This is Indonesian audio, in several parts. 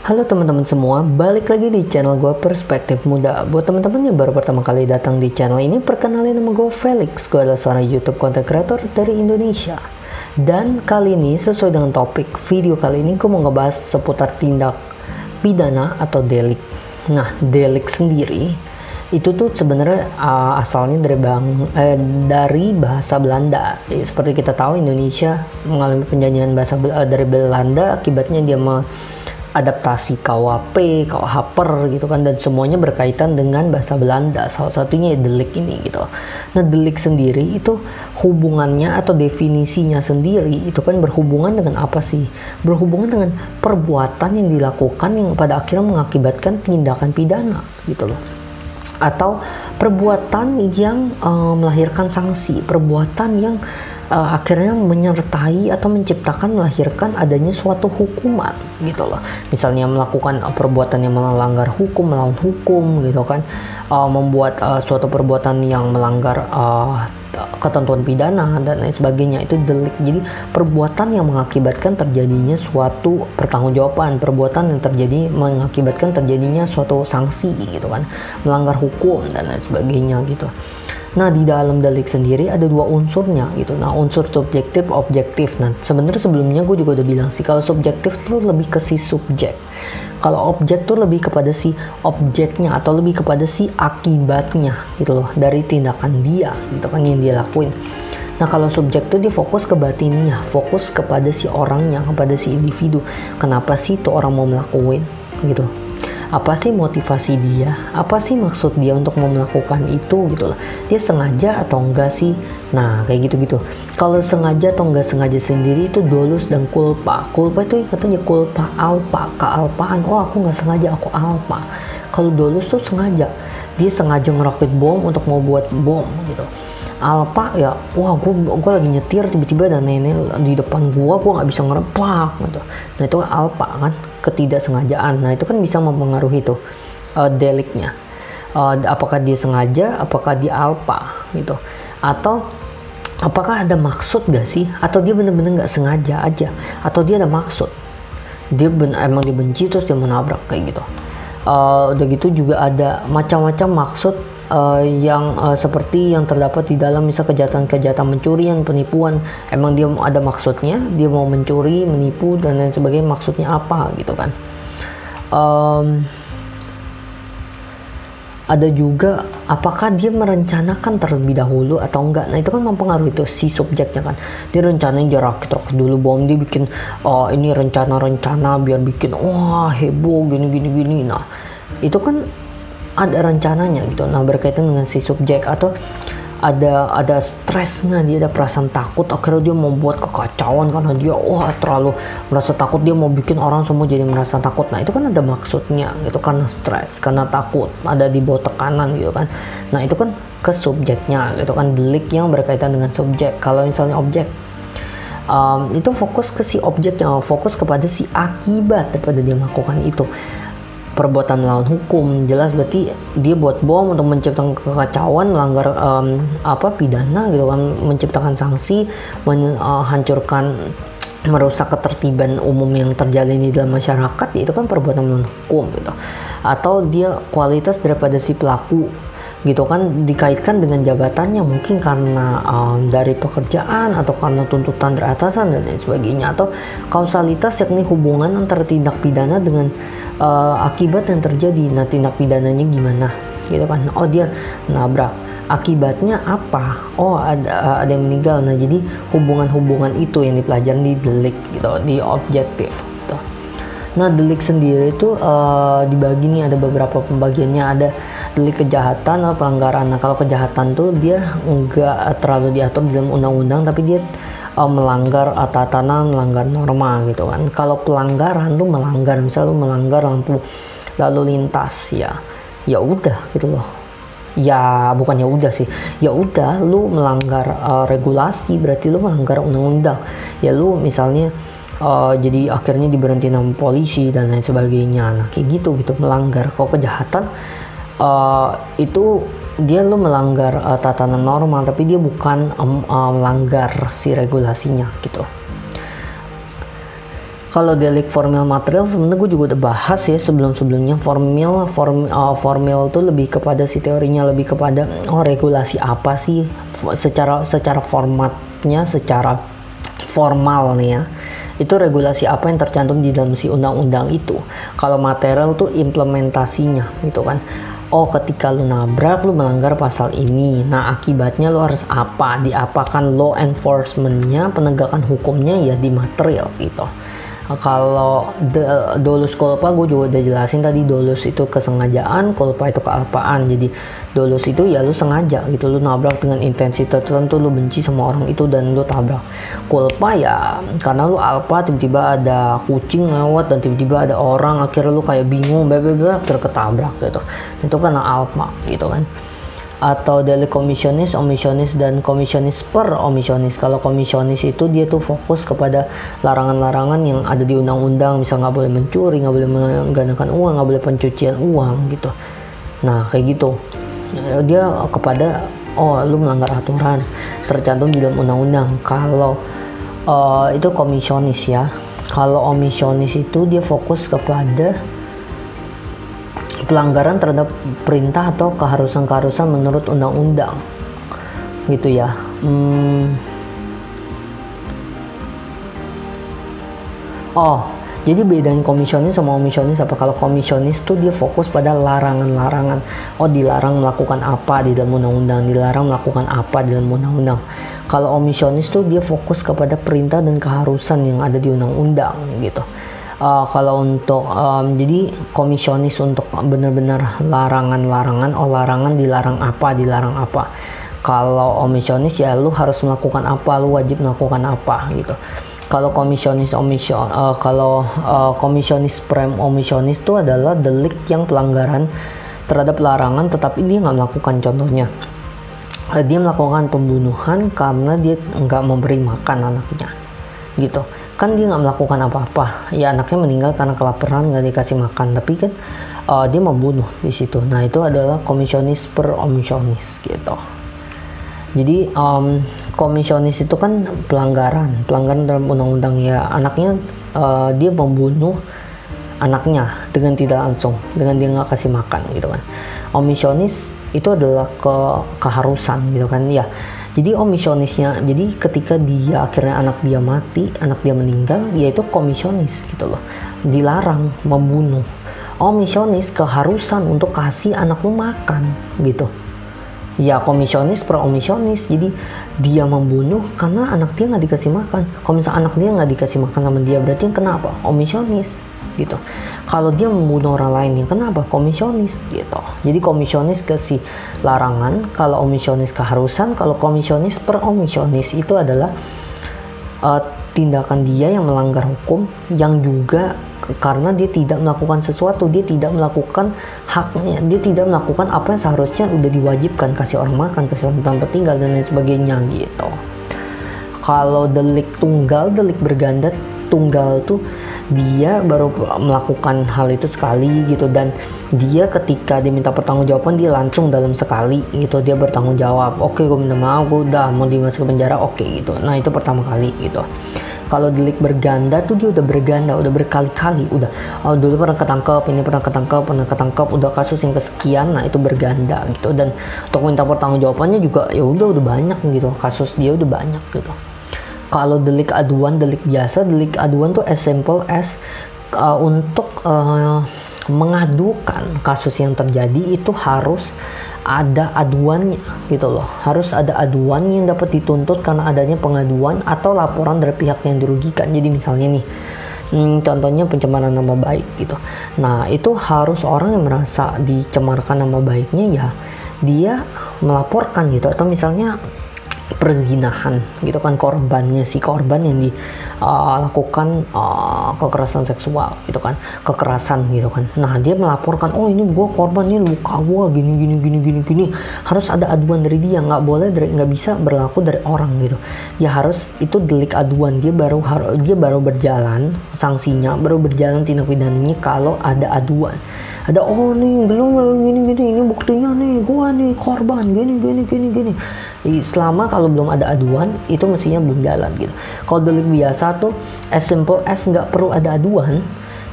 Halo teman-teman semua, balik lagi di channel gue Perspektif Muda. Buat teman-teman yang baru pertama kali datang di channel ini, perkenalin nama gue Felix. Gue adalah seorang YouTube content creator dari Indonesia. Dan kali ini sesuai dengan topik video kali ini, gue mau ngebahas seputar tindak pidana atau delik. Nah, delik sendiri itu tuh sebenarnya asalnya dari bahasa Belanda. Seperti kita tahu, Indonesia mengalami penjajahan dari Belanda, akibatnya dia adaptasi KWP, KWHPer gitu kan, dan semuanya berkaitan dengan bahasa Belanda. Salah satunya delik ini gitu. Nah, delik sendiri itu hubungannya atau definisinya sendiri itu kan berhubungan dengan apa sih? Berhubungan dengan perbuatan yang dilakukan yang pada akhirnya mengakibatkan tindakan pidana gitu loh. Atau perbuatan yang melahirkan sanksi, perbuatan yang akhirnya menyertai atau melahirkan adanya suatu hukuman gitu loh. Misalnya melakukan perbuatan yang melanggar hukum, melawan hukum gitu kan, membuat suatu perbuatan yang melanggar ketentuan pidana dan lain sebagainya, itu delik. Jadi perbuatan yang mengakibatkan terjadinya suatu pertanggungjawaban, perbuatan yang mengakibatkan terjadinya suatu sanksi gitu kan, melanggar hukum dan lain sebagainya gitu. Nah, di dalam delik sendiri ada dua unsurnya gitu. Nah, unsur subjektif, objektif. Nah, sebenarnya sebelumnya gue juga udah bilang sih, kalau subjektif tuh lebih ke si subjek. Kalau objek tuh lebih kepada si objeknya atau lebih kepada si akibatnya gitu loh, dari tindakan dia gitu kan yang dia lakuin. Nah, kalau subjek tuh dia fokus ke batinnya, fokus kepada si orangnya, kepada si individu. Kenapa sih tuh orang mau melakuin gitu? Apa sih motivasi dia? Apa sih maksud dia untuk mau melakukan itu gitu loh? Dia sengaja atau enggak sih? Nah, kayak gitu-gitu. Kalau sengaja atau enggak sengaja sendiri itu dolus dan culpa. Culpa itu katanya culpa alpa, kealpaan. Oh, aku nggak sengaja, aku alpa. Kalau dolus tuh sengaja. Dia sengaja ngerakit bom untuk mau buat bom gitu. Alpa ya, wah gue lagi nyetir tiba-tiba ada nenek di depan gue nggak bisa ngerepak gitu. Nah, itu alpa kan, ketidaksengajaan. Nah, itu kan bisa mempengaruhi tuh deliknya. Apakah dia sengaja, apakah dia alpa gitu, atau apakah ada maksud gak sih, atau dia bener-bener nggak sengaja aja, atau dia ada maksud, dia emang dibenci terus dia menabrak kayak gitu. Udah gitu juga ada macam-macam maksud yang seperti yang terdapat di dalam misal kejahatan-kejahatan pencurian, penipuan. Emang dia ada maksudnya, dia mau mencuri, menipu dan lain sebagainya, maksudnya apa gitu kan. Ada juga apakah dia merencanakan terlebih dahulu atau enggak. Nah, itu kan mempengaruhi tuh si subjeknya kan. Dia rencanain dia rakit dulu bom, dia bikin ini rencana biar bikin wah heboh gini. Nah, itu kan ada rencananya gitu. Nah, berkaitan dengan si subjek, atau ada stresnya, dia ada perasaan takut, akhirnya dia mau buat kekacauan karena dia terlalu merasa takut, dia mau bikin orang semua jadi merasa takut. Nah, itu kan ada maksudnya gitu, karena stres, karena takut, ada di bawah tekanan gitu kan. Nah, itu kan ke subjeknya gitu kan, delik yang berkaitan dengan subjek. Kalau misalnya objek, itu fokus ke si objeknya, fokus kepada si akibat daripada dia melakukan itu. Perbuatan melawan hukum, jelas berarti dia buat bom untuk menciptakan kekacauan, melanggar pidana gitu kan, menciptakan sanksi, menghancurkan, merusak ketertiban umum yang terjalin di dalam masyarakat. Itu kan perbuatan melawan hukum gitu. Atau dia kualitas daripada si pelaku gitu kan, dikaitkan dengan jabatannya, mungkin karena dari pekerjaan atau karena tuntutan dari atasan dan lain sebagainya. Atau kausalitas, yakni hubungan antara tindak pidana dengan akibat yang terjadi. Nah, tindak pidananya gimana gitu kan. Oh, dia nabrak, akibatnya apa? Oh, ada yang meninggal. Nah, jadi hubungan-hubungan itu yang dipelajari di delik gitu, di objektif gitu. Nah, delik sendiri itu dibagi nih, ada beberapa pembagiannya. Ada delik kejahatan atau pelanggaran. Nah, kalau kejahatan tuh dia nggak terlalu diatur di dalam undang-undang, tapi dia melanggar tatanan, melanggar norma gitu kan. Kalau pelanggaran tuh melanggar, misalnya lu melanggar lampu lalu lintas, ya udah gitu loh. Ya bukannya udah sih, ya udah lu melanggar regulasi, berarti lu melanggar undang-undang. Ya lu misalnya jadi akhirnya diberhentiin sama polisi dan lain sebagainya. Nah, kayak gitu melanggar. Kalau kejahatan itu dia lu melanggar tatanan normal, tapi dia bukan melanggar si regulasinya gitu. Kalau delik formil material sebenarnya gue juga udah bahas ya sebelum-sebelumnya. Formil tuh lebih kepada si teorinya lebih kepada regulasi apa sih secara formatnya, secara formal nih ya. Itu regulasi apa yang tercantum di dalam si undang-undang itu. Kalau material tuh implementasinya gitu kan. Oh, ketika lu nabrak, lu melanggar pasal ini. Nah, akibatnya lu harus apa? Diapakan law enforcement-nya, penegakan hukumnya ya di material gitu. Kalau dolus culpa gue juga udah jelasin tadi. Dolus itu kesengajaan, culpa itu kealpaan. Jadi dolus itu ya lu sengaja gitu, lu nabrak dengan intensitas tertentu, lu benci sama orang itu dan lu tabrak. Culpa ya karena lu alpa, tiba-tiba ada kucing lewat dan tiba-tiba ada orang, akhirnya lu kayak bingung, terketabrak gitu. Itu karena alpa gitu kan. Atau delik komisionis, omisionis, dan komisionis per omisionis. Kalau komisionis itu dia tuh fokus kepada larangan-larangan yang ada di undang-undang, misal nggak boleh mencuri, nggak boleh menggandakan uang, nggak boleh pencucian uang gitu. Nah kayak gitu, dia kepada lu melanggar aturan tercantum di dalam undang-undang. Kalau itu komisionis ya. Kalau omisionis itu dia fokus kepada pelanggaran terhadap perintah atau keharusan-keharusan menurut undang-undang gitu ya. Jadi bedanya komisionis sama omisionis apa? Kalau komisionis tuh dia fokus pada larangan-larangan. Dilarang melakukan apa di dalam undang-undang, dilarang melakukan apa di dalam undang-undang. Kalau omisionis tuh dia fokus kepada perintah dan keharusan yang ada di undang-undang gitu. Kalau untuk jadi komisionis untuk benar-benar larangan-larangan, larangan dilarang apa. Kalau omisionis ya lu harus melakukan apa, lu wajib melakukan apa gitu. Kalau komisionis komisionis prem omisionis itu adalah delik yang pelanggaran terhadap larangan tetapi dia nggak melakukan. Contohnya dia melakukan pembunuhan karena dia nggak memberi makan anaknya gitu. Kan dia nggak melakukan apa-apa, ya anaknya meninggal karena kelaparan, nggak dikasih makan, tapi kan dia membunuh di situ. Nah itu adalah komisionis per omisionis gitu. Jadi komisionis itu kan pelanggaran dalam undang-undang ya. Anaknya dia membunuh anaknya dengan tidak langsung, dengan dia nggak kasih makan gitu kan. Omisionis itu adalah keharusan gitu kan ya. Jadi omisionisnya, jadi ketika dia akhirnya anak dia mati, anak dia meninggal, yaitu komisionis gitu loh, dilarang membunuh. Omisionis keharusan untuk kasih anak lu makan gitu. Ya komisionis per omisionis, jadi dia membunuh karena anak dia nggak dikasih makan. Kalau misalnya anak dia nggak dikasih makan sama dia, berarti yang kenapa? Omisionis gitu. Kalau dia membunuh orang lain, yang kenapa? Komisionis gitu. Jadi komisionis ke si larangan, kalau omisionis keharusan, kalau komisionis per omisionis itu adalah tindakan dia yang melanggar hukum, yang juga karena dia tidak melakukan sesuatu, dia tidak melakukan haknya, dia tidak melakukan apa yang seharusnya udah diwajibkan, kasih orang makan, kasih orang tempat tinggal dan lain sebagainya gitu. Kalau delik tunggal, delik berganda, tunggal tuh dia baru melakukan hal itu sekali gitu, dan dia ketika diminta pertanggungjawaban dia langsung dalam sekali gitu, dia bertanggung jawab, oke gue minta maaf, gue udah mau dimasuk ke penjara, oke gitu. Nah itu pertama kali gitu. Kalau delik berganda tuh dia udah berganda, udah berkali-kali, udah dulu pernah ketangkep, ini pernah ketangkep, udah kasus yang kesekian, nah itu berganda gitu. Dan untuk minta pertanggungjawabannya juga ya udah banyak gitu, kasus dia udah banyak gitu. Kalau delik aduan, delik biasa, delik aduan tuh as simple as untuk mengadukan kasus yang terjadi itu harus ada aduannya gitu loh. Harus ada aduan yang dapat dituntut karena adanya pengaduan atau laporan dari pihak yang dirugikan. Jadi misalnya nih, contohnya pencemaran nama baik gitu. Nah itu harus orang yang merasa dicemarkan nama baiknya ya dia melaporkan gitu. Atau misalnya perzinahan gitu kan, korbannya si korban yang dilakukan kekerasan seksual gitu kan, kekerasan gitu kan. Nah dia melaporkan, oh ini gue korban, ini luka gue gini, harus ada aduan dari dia, nggak bisa berlaku dari orang gitu ya. Harus itu delik aduan, dia baru berjalan sanksinya, baru berjalan tindak pidananya kalau ada aduan. Ada oh nih belum gini ini buktinya nih gua nih korban gini. Selama kalau belum ada aduan itu mestinya belum jalan gitu. Kalau delik biasa tuh as simple as nggak perlu ada aduan,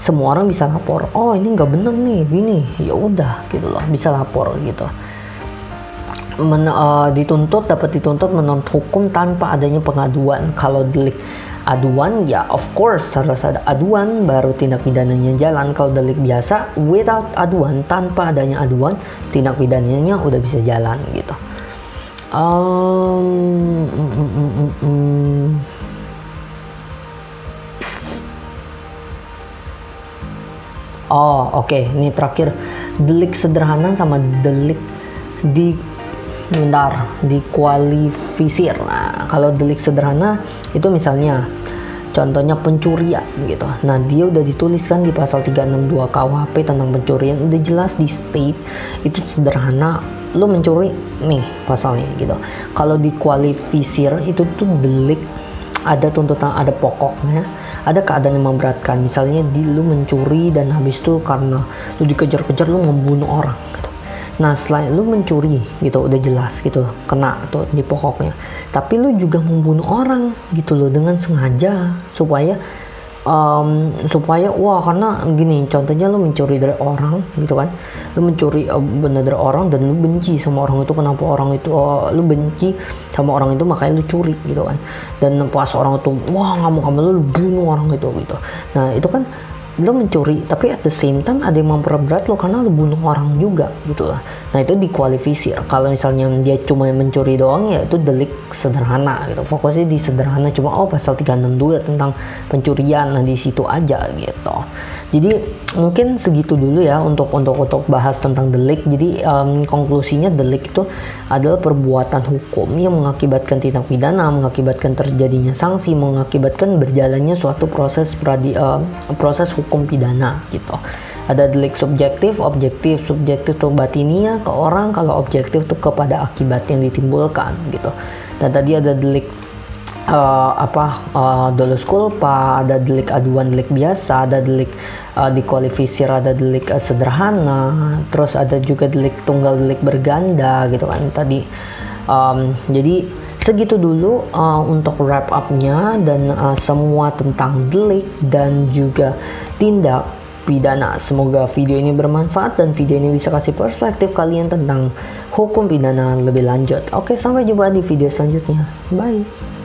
semua orang bisa lapor. Oh ini nggak bener nih gini, ya udah gitu loh, bisa lapor gitu. Dapat dituntut menurut hukum tanpa adanya pengaduan. Kalau delik aduan ya of course harus ada aduan baru tindak pidananya jalan. Kalau delik biasa without aduan, tanpa adanya aduan, tindak pidananya udah bisa jalan gitu. Oke. Ini terakhir, delik sederhana sama delik dikualifisir. Nah, kalau delik sederhana itu misalnya contohnya pencurian gitu. Nah, dia udah dituliskan di pasal 362 KUHP tentang pencurian, udah jelas di state itu sederhana, lo mencuri nih pasalnya gitu. Kalau dikualifisir itu tuh delik ada tuntutan, ada pokoknya, ada keadaan yang memberatkan. Misalnya lu mencuri dan habis itu karena lu dikejar-kejar lu membunuh orang gitu. Nah selain lu mencuri gitu udah jelas gitu kena tuh di pokoknya, tapi lu juga membunuh orang gitu loh dengan sengaja supaya wah karena gini, contohnya lu mencuri dari orang gitu kan, lu mencuri benda dari orang dan lu benci sama orang itu. Kenapa orang itu lu benci sama orang itu makanya lu curi gitu kan, dan pas orang itu wah ngamuk lu bunuh orang itu gitu. Nah itu kan lo mencuri tapi at the same time ada yang memperberat lo karena lo bunuh orang juga gitu lah. Nah itu dikualifisir. Kalau misalnya dia cuma mencuri doang ya itu delik sederhana gitu, fokusnya di sederhana, cuma pasal 362 tentang pencurian, nah di situ aja gitu. Jadi mungkin segitu dulu ya untuk bahas tentang delik. Jadi konklusinya delik itu adalah perbuatan hukum yang mengakibatkan tindak pidana, mengakibatkan terjadinya sanksi, mengakibatkan berjalannya suatu proses hukum pidana gitu. Ada delik subjektif, objektif. Subjektif itu batinia ke orang, kalau objektif itu kepada akibat yang ditimbulkan gitu. Dan tadi ada delik dolus culpa, ada delik aduan, delik biasa, ada delik dikualifisir, ada delik sederhana, terus ada juga delik tunggal, delik berganda gitu kan tadi. Jadi segitu dulu untuk wrap up-nya dan semua tentang delik dan juga tindak pidana. Semoga video ini bermanfaat dan video ini bisa kasih perspektif kalian tentang hukum pidana lebih lanjut. Oke, sampai jumpa di video selanjutnya. Bye.